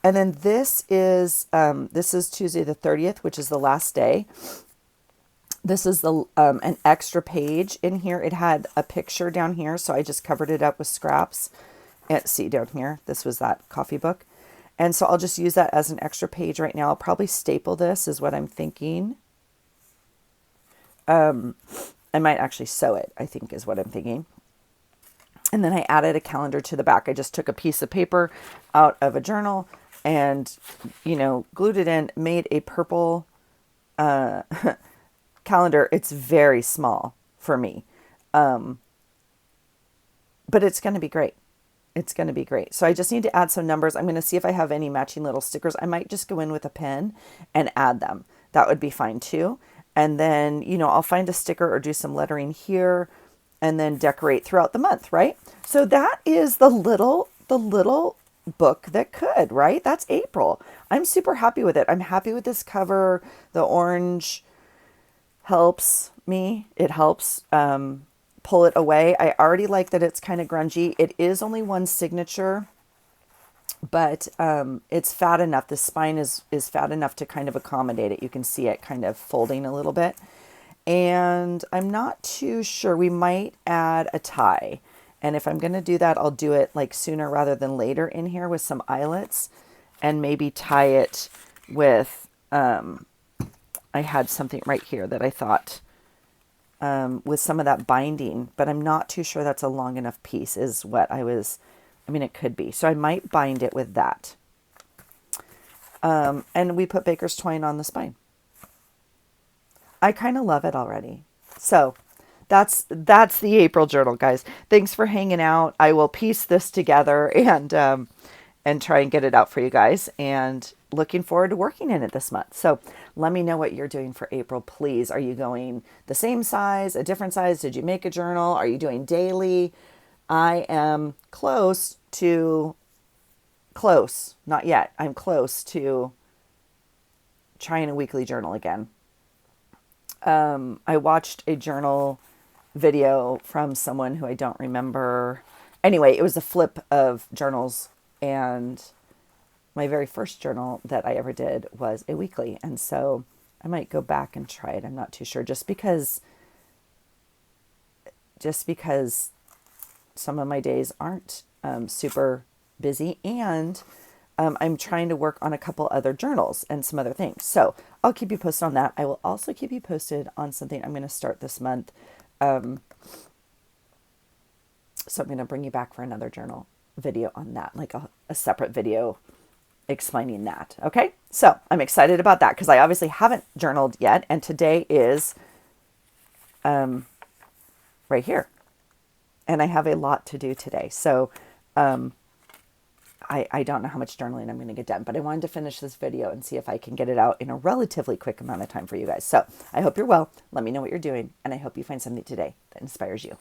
And then this is Tuesday the 30th, which is the last day. This is the an extra page in here. It had a picture down here, so I just covered it up with scraps. And see down here, this was that coffee book. And so I'll just use that as an extra page right now. I'll probably staple this is what I'm thinking. I might actually sew it, I think is what I'm thinking. And then I added a calendar to the back. I just took a piece of paper out of a journal and, you know, glued it in, made a purple calendar. It's very small for me, but it's going to be great. It's going to be great. So I just need to add some numbers. I'm going to see if I have any matching little stickers. I might just go in with a pen and add them. That would be fine too. And then, you know, I'll find a sticker or do some lettering here and then decorate throughout the month, right? So that is the little book that could, right? That's April. I'm super happy with it. I'm happy with this cover. The orange helps me. It helps pull it away. I already like that it's kind of grungy. It is only one signature, but it's fat enough. The spine is fat enough to kind of accommodate it. You can see it kind of folding a little bit. And I'm not too sure. We might add a tie. And if I'm going to do that, I'll do it like sooner rather than later in here with some eyelets and maybe tie it with, I had something right here that I thought with some of that binding, but I'm not too sure that's a long enough piece is what I mean, it could be. So I might bind it with that. And we put baker's twine on the spine. I kind of love it already. So that's the April journal, guys. Thanks for hanging out. I will piece this together and try and get it out for you guys. And looking forward to working in it this month. So let me know what you're doing for April, please. Are you going the same size, a different size? Did you make a journal? Are you doing daily? I am close, not yet. I'm close to trying a weekly journal again. I watched a journal video from someone who I don't remember. Anyway, it was a flip of journals, and my very first journal that I ever did was a weekly. And so I might go back and try it. I'm not too sure, just because some of my days aren't super busy, and I'm trying to work on a couple other journals and some other things. So I'll keep you posted on that. I will also keep you posted on something I'm going to start this month. So I'm going to bring you back for another journal video on that, like a separate video explaining that. Okay. So I'm excited about that because I obviously haven't journaled yet. And today is right here. And I have a lot to do today. So I don't know how much journaling I'm going to get done, but I wanted to finish this video and see if I can get it out in a relatively quick amount of time for you guys. So I hope you're well. Let me know what you're doing. And I hope you find something today that inspires you.